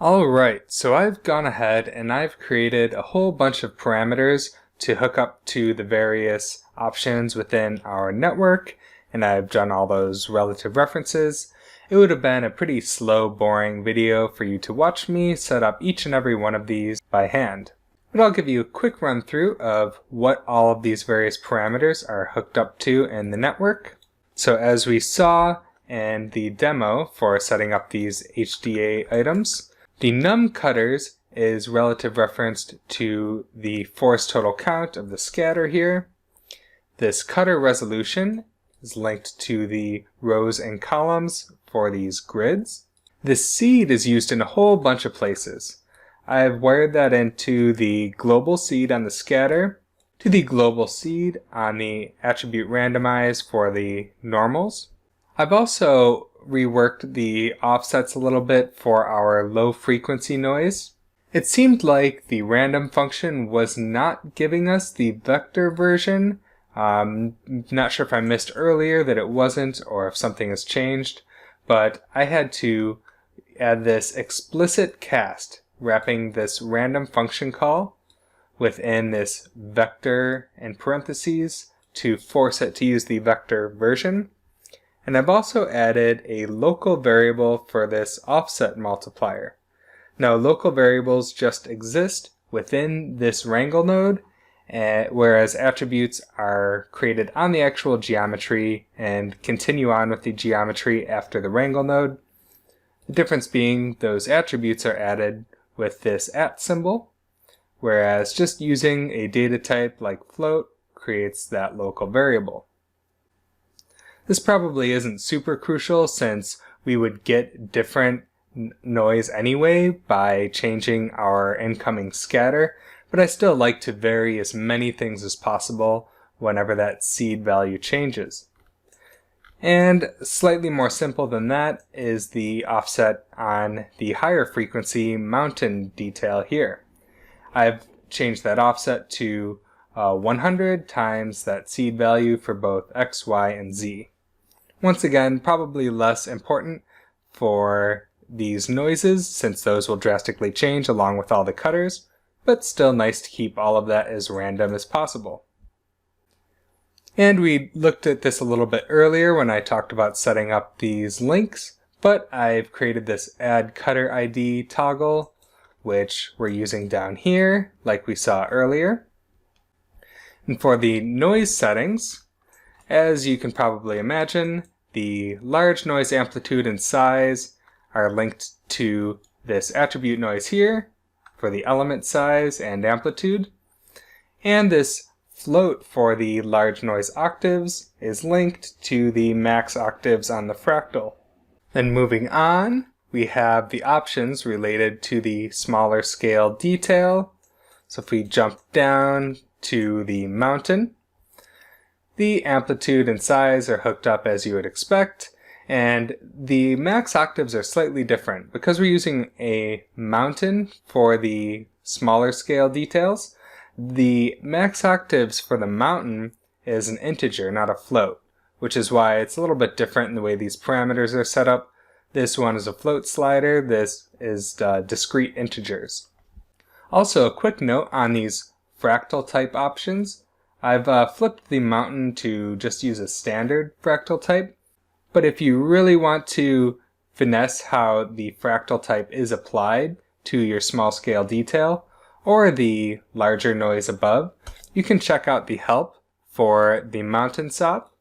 Alright, so I've gone ahead and I've created a whole bunch of parameters to hook up to the various options within our network, and I've done all those relative references. It would have been a pretty slow, boring video for you to watch me set up each and every one of these by hand. But I'll give you a quick run through of what all of these various parameters are hooked up to in the network. So as we saw in the demo for setting up these HDA items, the num cutters is relative referenced to the force total count of the scatter here. This cutter resolution is linked to the rows and columns for these grids. This seed is used in a whole bunch of places. I've wired that into the global seed on the scatter, to the global seed on the attribute randomize for the normals. I've also reworked the offsets a little bit for our low frequency noise. It seemed like the random function was not giving us the vector version. Not sure if I missed earlier that it wasn't or if something has changed, but I had to add this explicit cast wrapping this random function call within this vector in parentheses to force it to use the vector version. And I've also added a local variable for this offset multiplier. Now, local variables just exist within this wrangle node, whereas attributes are created on the actual geometry and continue on with the geometry after the wrangle node. The difference being those attributes are added with this @ symbol, whereas just using a data type like float creates that local variable. This probably isn't super crucial since we would get different noise anyway by changing our incoming scatter, but I still like to vary as many things as possible whenever that seed value changes. And slightly more simple than that is the offset on the higher frequency mountain detail here. I've changed that offset to 100 times that seed value for both X, Y, and Z. Once again, probably less important for these noises since those will drastically change along with all the cutters, but still nice to keep all of that as random as possible. And we looked at this a little bit earlier when I talked about setting up these links, but I've created this add cutter ID toggle, which we're using down here like we saw earlier. And for the noise settings, as you can probably imagine, the large noise amplitude and size are linked to this attribute noise here for the element size and amplitude. And this float for the large noise octaves is linked to the max octaves on the fractal. Then moving on, we have the options related to the smaller scale detail. So if we jump down to the mountain, the amplitude and size are hooked up as you would expect, and the max octaves are slightly different. Because we're using a mountain for the smaller scale details, the max octaves for the mountain is an integer, not a float, which is why it's a little bit different in the way these parameters are set up. This one is a float slider, this is discrete integers. Also, a quick note on these fractal type options. I've flipped the mountain to just use a standard fractal type, but if you really want to finesse how the fractal type is applied to your small scale detail or the larger noise above, you can check out the help for the mountain SOP,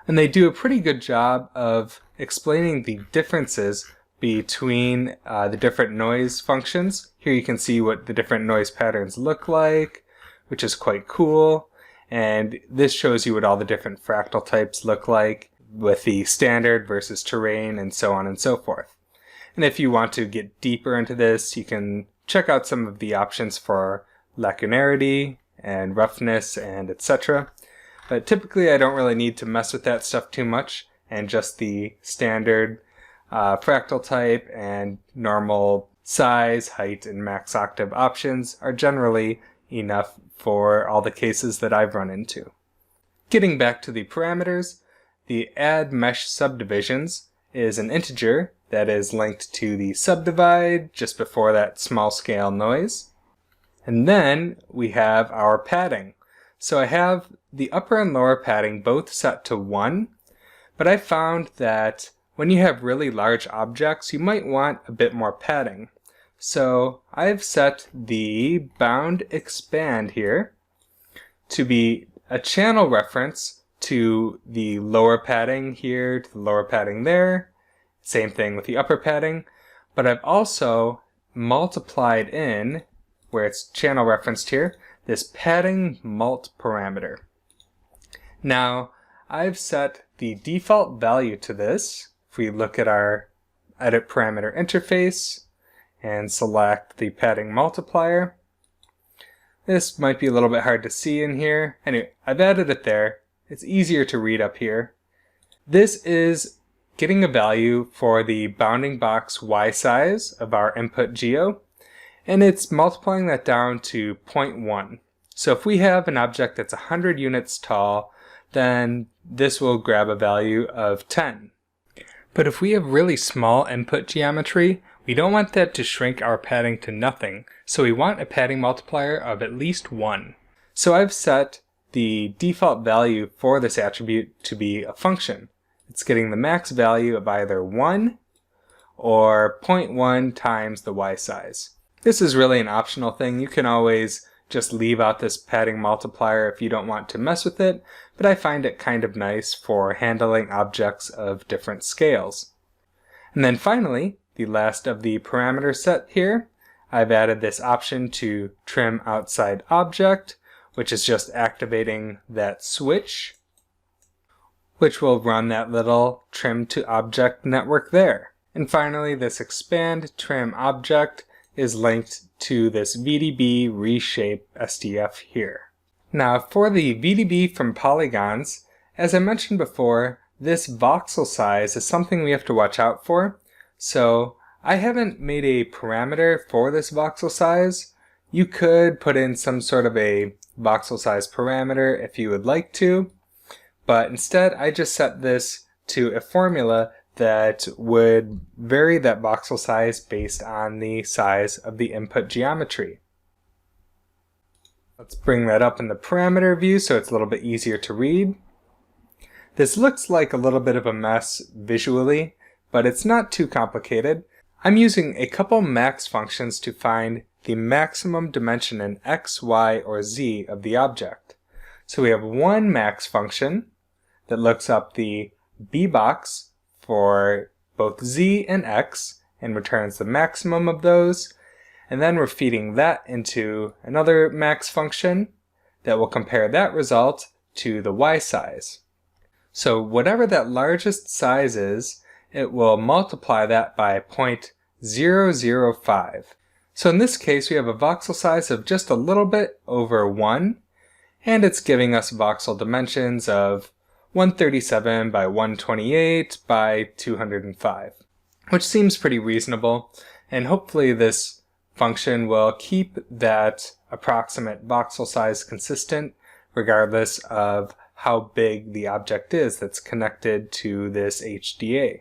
and they do a pretty good job of explaining the differences between the different noise functions. Here you can see what the different noise patterns look like, which is quite cool. And this shows you what all the different fractal types look like with the standard versus terrain and so on and so forth. And if you want to get deeper into this, you can check out some of the options for lacunarity and roughness and etc. But typically I don't really need to mess with that stuff too much, and just the standard fractal type and normal size, height, and max octave options are generally enough for all the cases that I've run into. Getting back to the parameters, the add mesh subdivisions is an integer that is linked to the subdivide just before that small scale noise. And then we have our padding. So I have the upper and lower padding both set to 1, but I found that when you have really large objects, you might want a bit more padding. So I've set the bound expand here to be a channel reference to the lower padding here, to the lower padding there. Same thing with the upper padding, but I've also multiplied in, where it's channel referenced here, this padding mult parameter. Now, I've set the default value to this. If we look at our edit parameter interface and select the padding multiplier, this might be a little bit hard to see in here. Anyway, I've added it there. It's easier to read up here. This is getting a value for the bounding box Y size of our input geo, and it's multiplying that down to 0.1. So if we have an object that's 100 units tall, then this will grab a value of 10. But if we have really small input geometry, we don't want that to shrink our padding to nothing, so we want a padding multiplier of at least 1. So I've set the default value for this attribute to be a function. It's getting the max value of either 1 or 0.1 times the Y size. This is really an optional thing. You can always just leave out this padding multiplier if you don't want to mess with it, but I find it kind of nice for handling objects of different scales. And then finally, the last of the parameter set here, I've added this option to trim outside object, which is just activating that switch, which will run that little trim to object network there. And finally, this expand trim object is linked to this VDB reshape SDF here. Now for the VDB from polygons, as I mentioned before, this voxel size is something we have to watch out for. So I haven't made a parameter for this voxel size. You could put in some sort of a voxel size parameter if you would like to, but instead I just set this to a formula that would vary that voxel size based on the size of the input geometry. Let's bring that up in the parameter view so it's a little bit easier to read. This looks like a little bit of a mess visually, but it's not too complicated. I'm using a couple max functions to find the maximum dimension in x, y, or z of the object. So we have one max function that looks up the b-box for both z and x and returns the maximum of those, and then we're feeding that into another max function that will compare that result to the y size. So whatever that largest size is, it will multiply that by 0.005. So in this case we have a voxel size of just a little bit over 1, and it's giving us voxel dimensions of 137 by 128 by 205, which seems pretty reasonable, and hopefully this function will keep that approximate voxel size consistent regardless of how big the object is that's connected to this HDA.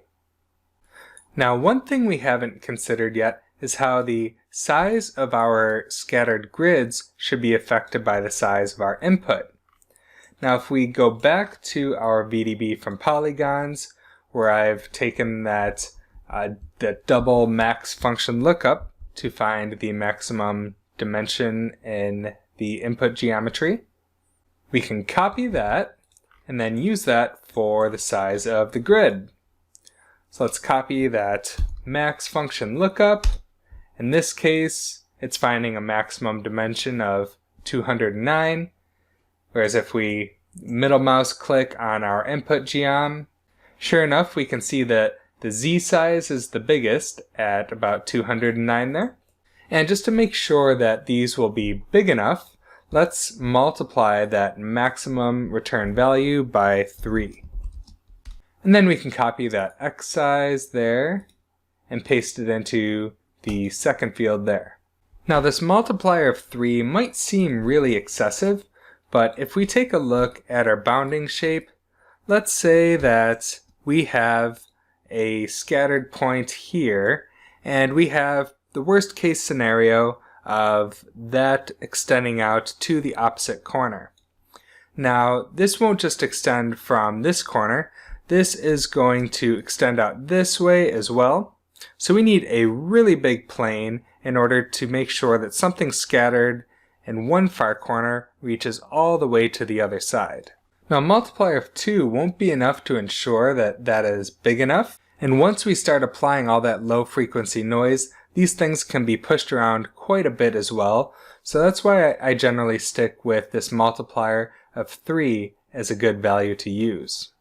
Now, one thing we haven't considered yet is how the size of our scattered grids should be affected by the size of our input. Now if we go back to our VDB from polygons, where I've taken that double max function lookup to find the maximum dimension in the input geometry, we can copy that and then use that for the size of the grid. So let's copy that max function lookup. In this case, it's finding a maximum dimension of 209. Whereas if we middle mouse click on our input geom, sure enough we can see that the Z size is the biggest at about 209 there. And just to make sure that these will be big enough, let's multiply that maximum return value by 3. And then we can copy that X size there and paste it into the second field there. Now this multiplier of 3 might seem really excessive, but if we take a look at our bounding shape, let's say that we have a scattered point here, and we have the worst case scenario of that extending out to the opposite corner. Now, this won't just extend from this corner, this is going to extend out this way as well. So we need a really big plane in order to make sure that something scattered in one far corner reaches all the way to the other side. Now, a multiplier of 2 won't be enough to ensure that that is big enough, and once we start applying all that low frequency noise, these things can be pushed around quite a bit as well, so that's why I generally stick with this multiplier of 3 as a good value to use.